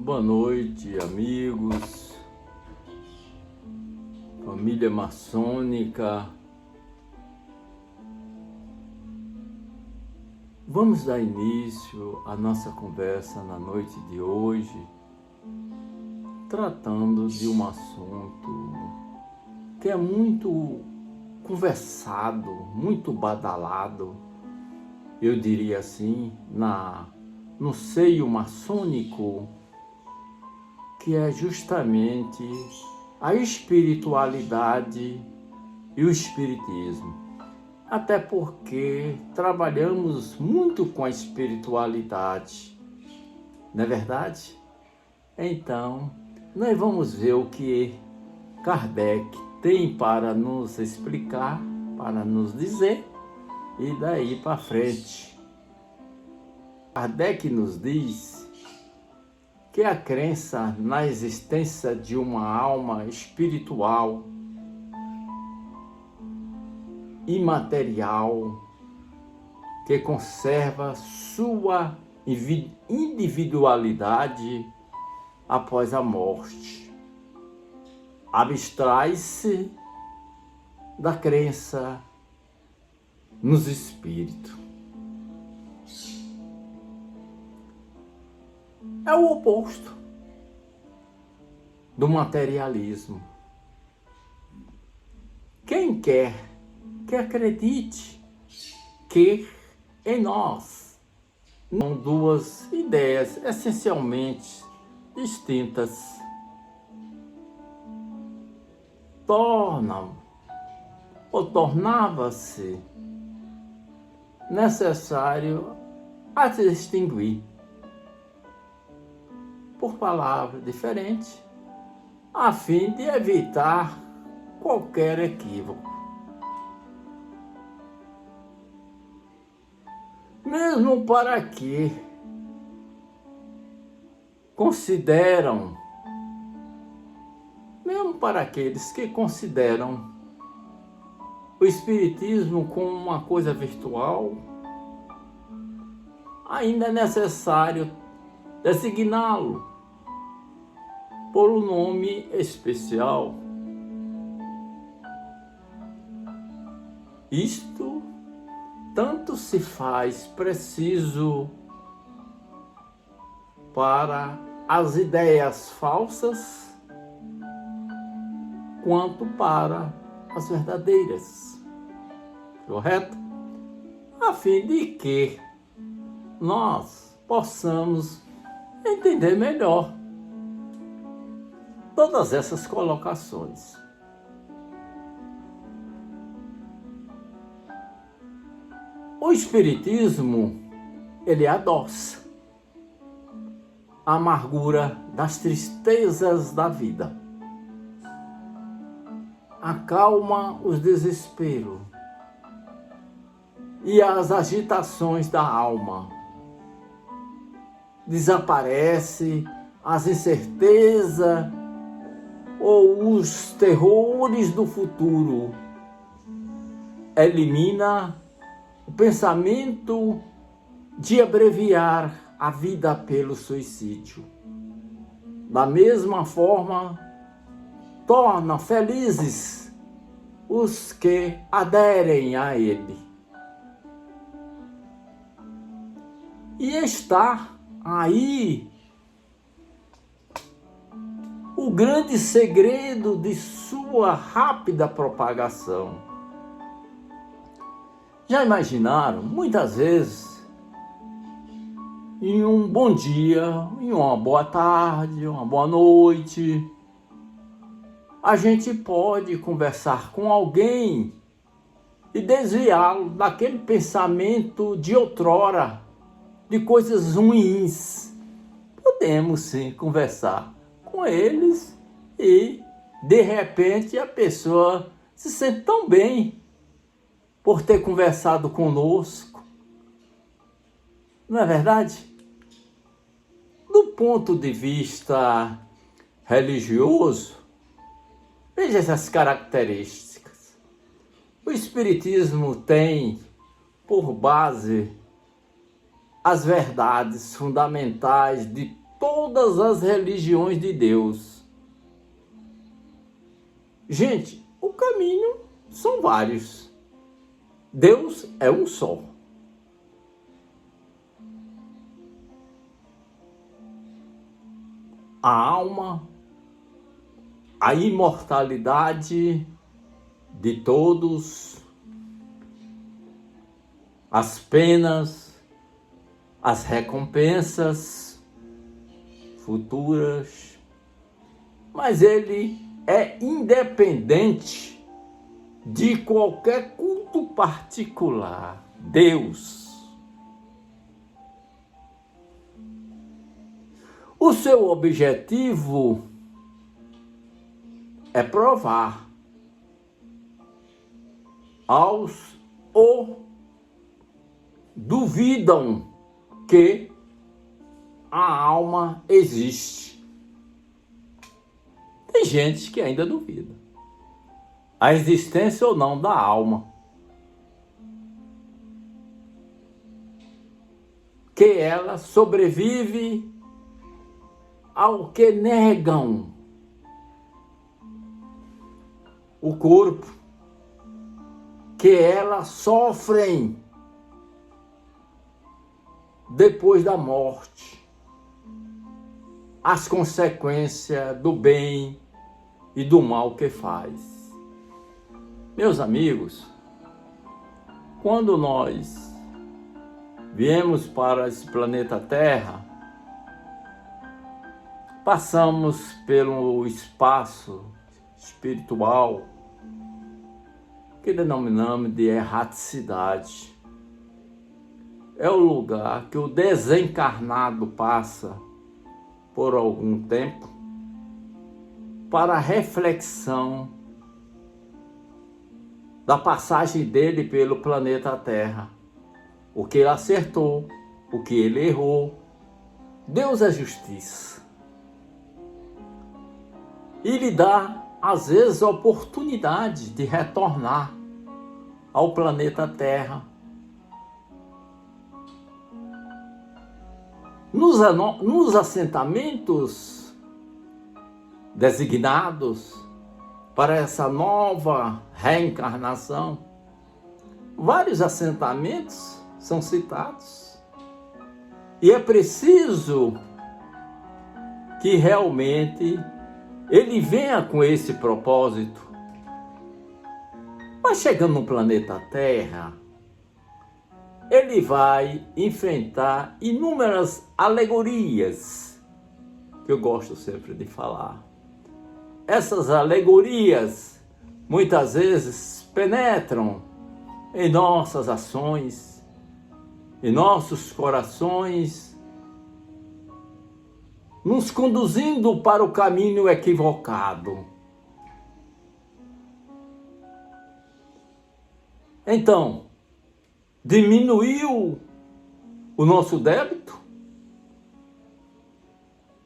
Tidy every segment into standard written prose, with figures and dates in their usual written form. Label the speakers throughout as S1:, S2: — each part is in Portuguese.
S1: Boa noite, amigos, família maçônica. Vamos dar início à nossa conversa na noite de hoje, tratando de um assunto que é muito conversado, muito badalado, eu diria assim, no seio maçônico, que é justamente a espiritualidade e o espiritismo. Até porque trabalhamos muito com a espiritualidade, não é verdade? Então, nós vamos ver o que Kardec tem para nos explicar, para nos dizer, e daí para frente. Kardec nos diz que a crença na existência de uma alma espiritual, imaterial, que conserva sua individualidade após a morte, abstrai-se da crença nos espíritos. É o oposto do materialismo. Quem quer que acredite que em nós são duas ideias essencialmente distintas, tornava-se necessário a se distinguir por palavras diferentes, a fim de evitar qualquer equívoco. Mesmo para que consideram, mesmo para aqueles que consideram o espiritismo como uma coisa virtual, ainda é necessário designá-lo por um nome especial. Isto tanto se faz preciso para as ideias falsas quanto para as verdadeiras, correto? A fim de que nós possamos entender melhor todas essas colocações. O espiritismo, ele adoça a amargura das tristezas da vida, acalma os desesperos e as agitações da alma, desaparece as incertezas ou os terrores do futuro, elimina o pensamento de abreviar a vida pelo suicídio. Da mesma forma, torna felizes os que aderem a ele. E está aí o grande segredo de sua rápida propagação. Já imaginaram, muitas vezes, em um bom dia, em uma boa tarde, uma boa noite, a gente pode conversar com alguém e desviá-lo daquele pensamento de outrora, de coisas ruins. Podemos sim conversar com eles e, de repente, a pessoa se sente tão bem por ter conversado conosco. Não é verdade? Do ponto de vista religioso, veja essas características. O espiritismo tem por base as verdades fundamentais de todas as religiões de Deus. Gente, o caminho são vários. Deus é um só. A alma, a imortalidade de todos, as penas, as recompensas futuras, mas ele é independente de qualquer culto particular. Deus. O seu objetivo é provar aos ou duvidam que a alma existe. Tem gente que ainda duvida a existência ou não da alma, que ela sobrevive ao que negam o corpo, que elas sofrem depois da morte, as consequências do bem e do mal que faz. Meus amigos, quando nós viemos para esse planeta Terra, passamos pelo espaço espiritual que denominamos de erraticidade. É o lugar que o desencarnado passa por algum tempo para reflexão da passagem dele pelo planeta Terra. O que ele acertou, o que ele errou. Deus é justiça. E lhe dá, às vezes, a oportunidade de retornar ao planeta Terra. Nos assentamentos designados para essa nova reencarnação, vários assentamentos são citados. E é preciso que realmente ele venha com esse propósito. Mas chegando no planeta Terra, ele vai enfrentar inúmeras alegorias, que eu gosto sempre de falar. Essas alegorias, muitas vezes, penetram em nossas ações, em nossos corações, nos conduzindo para o caminho equivocado. Então, diminuiu o nosso débito?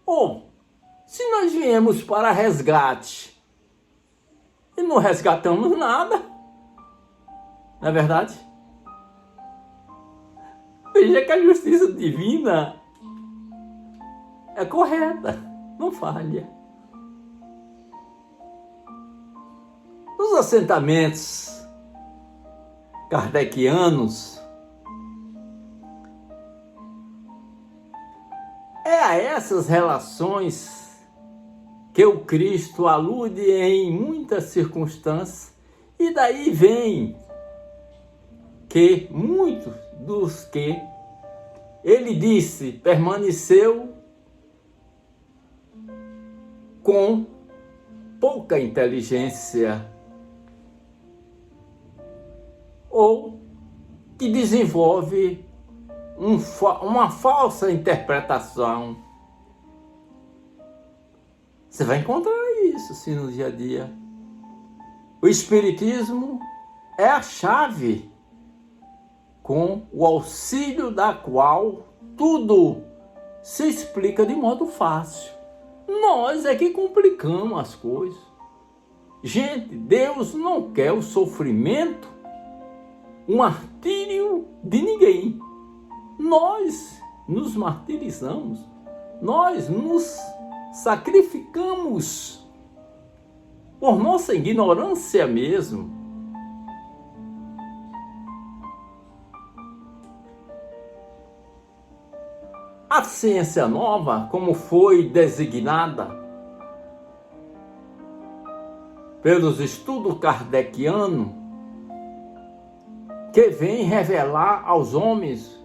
S1: Ou, se nós viemos para resgate e não resgatamos nada, não é verdade? Veja que a justiça divina é correta, não falha. Nos assentamentos kardecianos, é a essas relações que o Cristo alude em muitas circunstâncias, e daí vem que muitos dos que ele disse permaneceu com pouca inteligência, ou que desenvolve uma falsa interpretação. Você vai encontrar isso sim no dia a dia. O Espiritismo é a chave com o auxílio da qual tudo se explica de modo fácil. Nós é que complicamos as coisas. Gente, Deus não quer o sofrimento, o martírio de ninguém. Nós nos martirizamos nós nos sacrificamos por nossa ignorância mesmo. A ciência nova, como foi designada pelos estudos kardecianos, que vem revelar aos homens,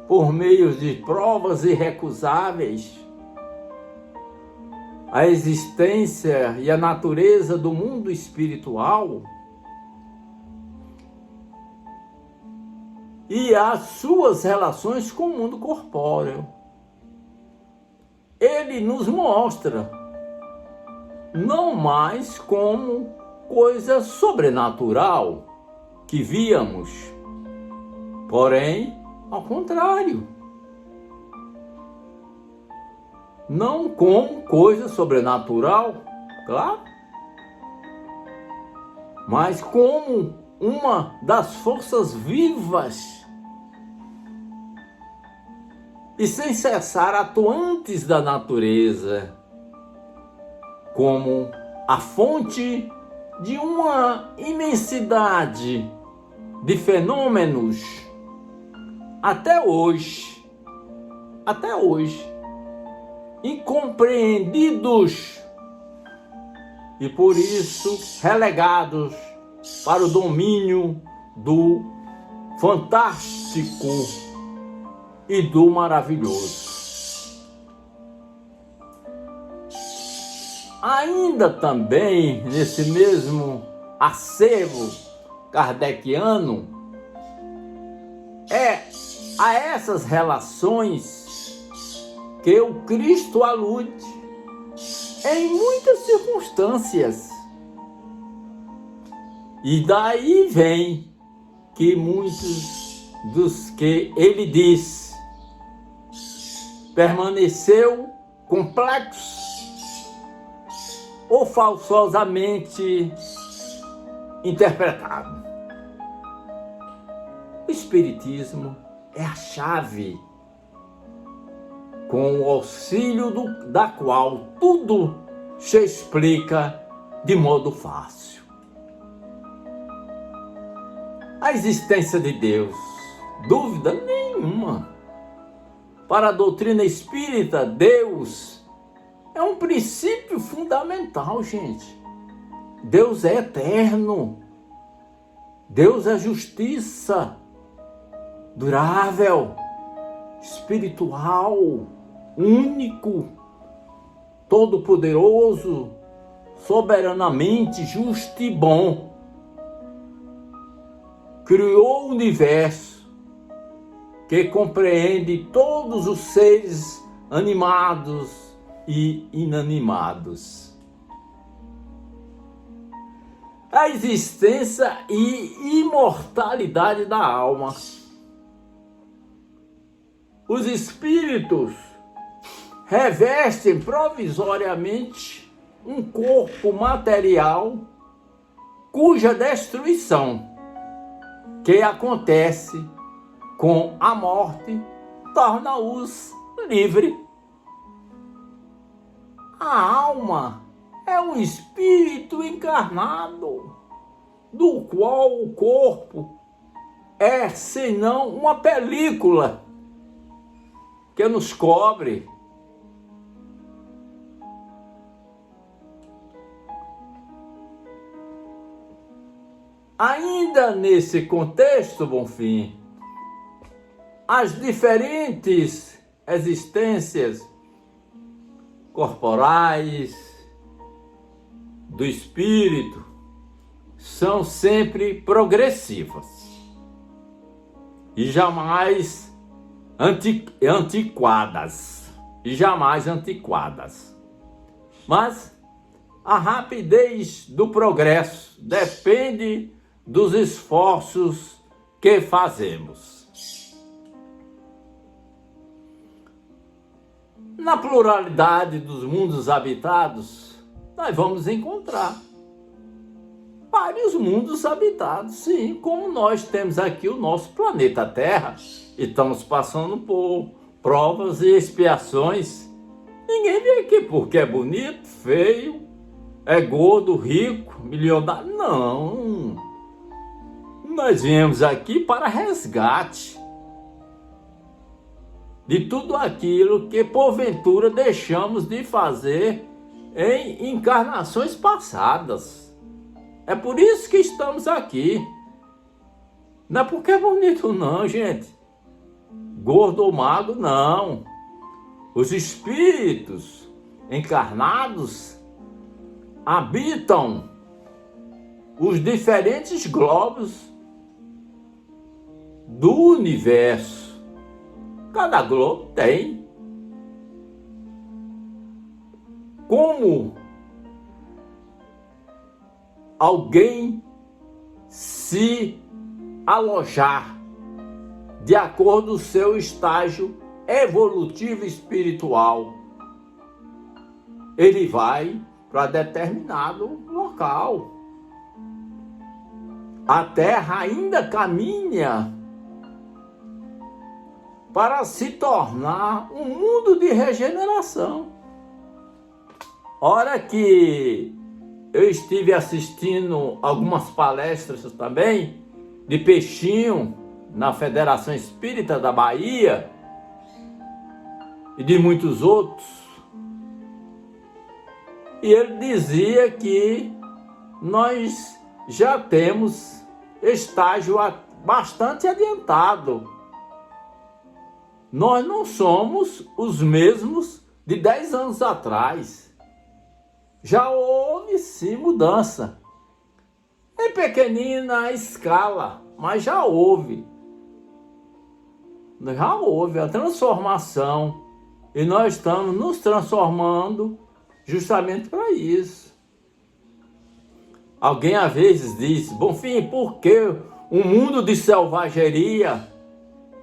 S1: por meio de provas irrecusáveis, a existência e a natureza do mundo espiritual e as suas relações com o mundo corpóreo. Ele nos mostra não mais como coisa sobrenatural que víamos, porém, ao contrário, não como coisa sobrenatural, claro, mas como uma das forças vivas e sem cessar atuantes da natureza, como a fonte de uma imensidade de fenômenos até hoje, incompreendidos e por isso relegados para o domínio do fantástico e do maravilhoso. Ainda também nesse mesmo acervo kardeciano, é a essas relações que o Cristo alude em muitas circunstâncias. E daí vem que muitos dos que ele diz permaneceu complexo ou falsosamente interpretado. O Espiritismo é a chave com o auxílio da qual tudo se explica de modo fácil. A existência de Deus, dúvida nenhuma. Para a doutrina espírita, Deus é um princípio fundamental, gente. Deus é eterno. Deus é justiça, durável, espiritual, único, todo-poderoso, soberanamente justo e bom. Criou o universo que compreende todos os seres animados e inanimados. A existência e imortalidade da alma. Os espíritos revestem provisoriamente um corpo material cuja destruição, que acontece com a morte, torna-os livres. A alma é um espírito encarnado, do qual o corpo é senão uma película que nos cobre. Ainda nesse contexto, Bonfim, as diferentes existências corporais do espírito são sempre progressivas e jamais antiquadas. Mas a rapidez do progresso depende dos esforços que fazemos. Na pluralidade dos mundos habitados, nós vamos encontrar vários mundos habitados, sim, como nós temos aqui o nosso planeta Terra, e estamos passando por provas e expiações Ninguém vem aqui porque é bonito, feio, é gordo, rico, milionário. Não. Nós viemos aqui para resgate de tudo aquilo que porventura deixamos de fazer em encarnações passadas. É por isso que estamos aqui. Não é porque é bonito não, gente. Gordo ou magro, não. Os espíritos encarnados habitam os diferentes globos do universo. Cada globo tem como alguém se alojar de acordo com o seu estágio evolutivo espiritual. Ele vai para determinado local. A Terra ainda caminha para se tornar um mundo de regeneração. Hora que eu estive assistindo algumas palestras também de Peixinho na Federação Espírita da Bahia e de muitos outros, e ele dizia que nós já temos estágio bastante adiantado. Nós não somos os mesmos de 10 anos atrás. Já houve sim mudança. Em pequenina escala, mas já houve. Já houve a transformação. E nós estamos nos transformando justamente para isso. Alguém às vezes diz: Bonfim, por que um mundo de selvageria?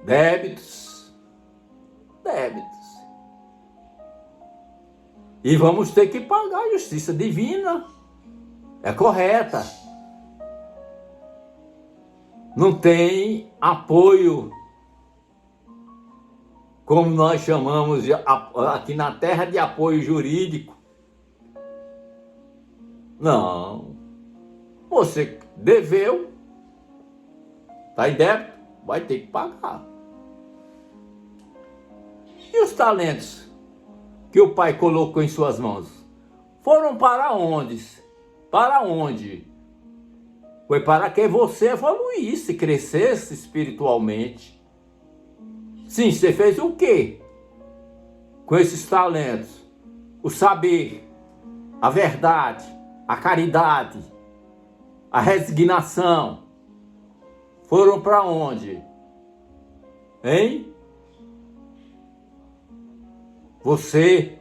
S1: Débitos. E vamos ter que pagar a justiça divina. É correta. Não tem apoio, como nós chamamos aqui na Terra, de apoio jurídico. Não. Você deveu, está em débito, vai ter que pagar. E os talentos que o Pai colocou em suas mãos foram para onde? Para onde? Foi para que você evoluísse, crescesse espiritualmente. Sim, você fez o quê com esses talentos? O saber, a verdade, a caridade, a resignação. Foram para onde? Hein? Você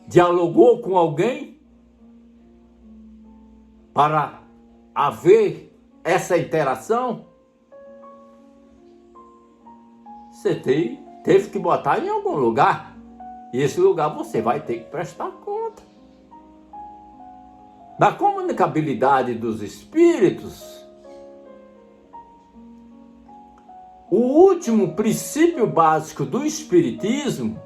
S1: dialogou com alguém para haver essa interação? Você teve que botar em algum lugar. E esse lugar você vai ter que prestar conta. Da comunicabilidade dos espíritos, o último princípio básico do espiritismo,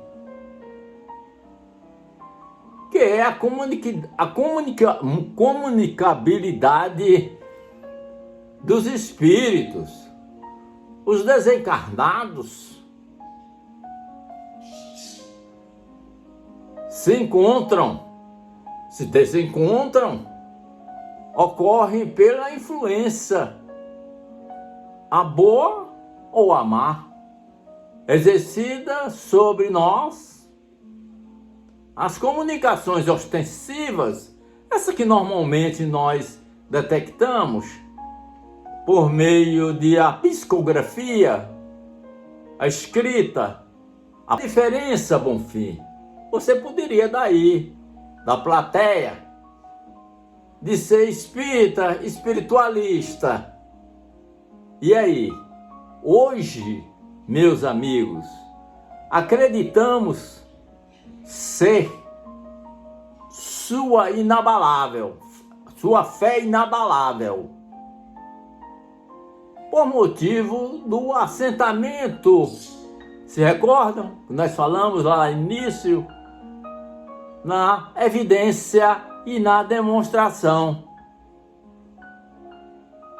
S1: que é a comunicabilidade dos espíritos. Os desencarnados se encontram, se desencontram, ocorrem pela influência, a boa ou a má, exercida sobre nós. As comunicações ostensivas, essa que normalmente nós detectamos por meio de a psicografia, a escrita, a diferença, Bonfim, você poderia daí, da plateia, de ser espírita, espiritualista. E aí, hoje, meus amigos, acreditamos ser sua fé inabalável, por motivo do assentamento Se recordam? Nós falamos lá no início, na evidência e na demonstração.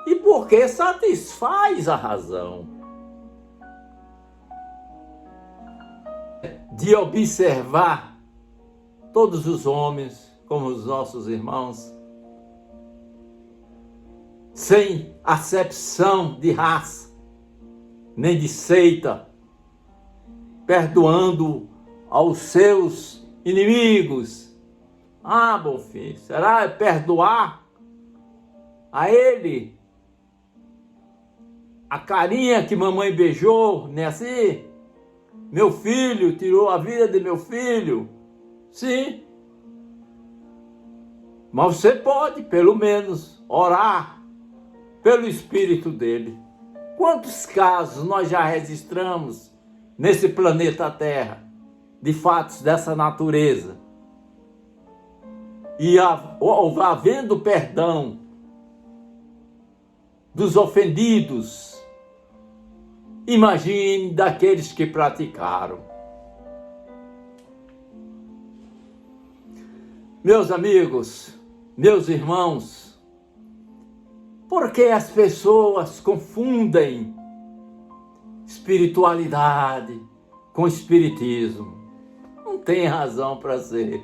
S1: E porque satisfaz a razão de observar todos os homens como os nossos irmãos, sem acepção de raça, nem de seita, perdoando aos seus inimigos. Ah, bom filho, será perdoar a ele a carinha que mamãe beijou, não é assim? Meu filho tirou a vida de meu filho. Sim. Mas você pode, pelo menos, orar pelo espírito dele. Quantos casos nós já registramos nesse planeta Terra de fatos dessa natureza? E havendo perdão dos ofendidos, imagine daqueles que praticaram. Meus amigos, meus irmãos, por que as pessoas confundem espiritualidade com espiritismo? Não tem razão para ser.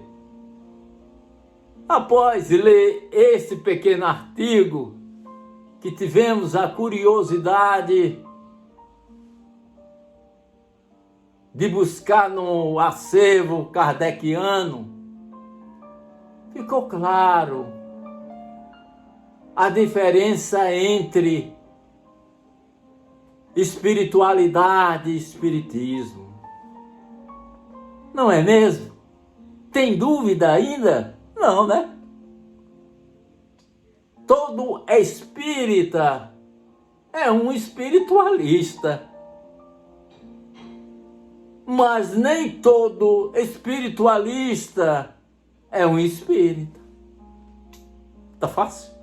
S1: Após ler esse pequeno artigo, que tivemos a curiosidade de buscar no acervo kardeciano, ficou claro a diferença entre espiritualidade e espiritismo. Não é mesmo? Tem dúvida ainda? Não, né? Todo espírita é um espiritualista. Mas nem todo espiritualista é um espírita. Tá fácil?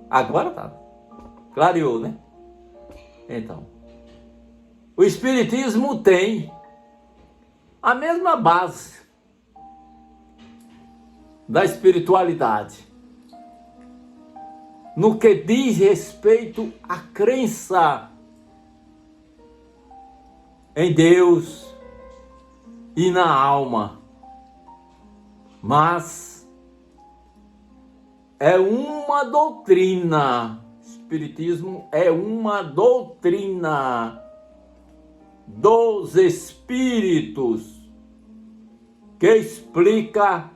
S1: Agora tá. Clareou, né? Então, o espiritismo tem a mesma base da espiritualidade no que diz respeito à crença em Deus e na alma. Mas é uma doutrina. Espiritismo é uma doutrina dos espíritos que explica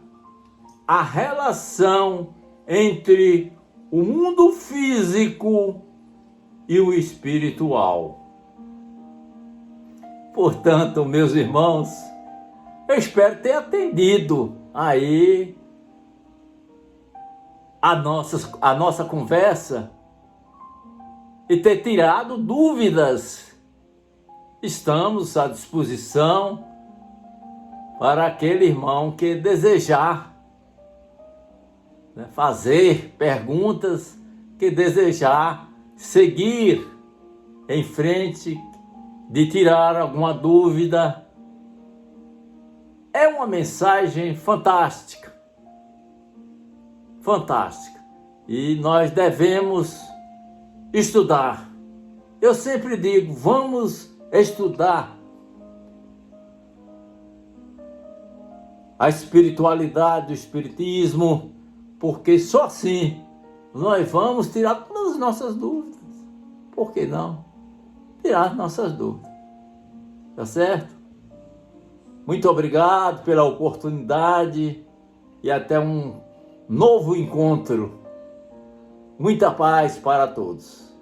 S1: a relação entre o mundo físico e o espiritual. Portanto, meus irmãos, eu espero ter atendido aí a nossa conversa e ter tirado dúvidas. Estamos à disposição para aquele irmão que desejar, né, fazer perguntas, que desejar seguir em frente, de tirar alguma dúvida. É uma mensagem fantástica. Fantástica. E nós devemos estudar. Eu sempre digo, vamos estudar a espiritualidade, o espiritismo, porque só assim nós vamos tirar todas as nossas dúvidas. Por que não? Tirar nossas dúvidas. Tá certo? Muito obrigado pela oportunidade e até um novo encontro. Muita paz para todos.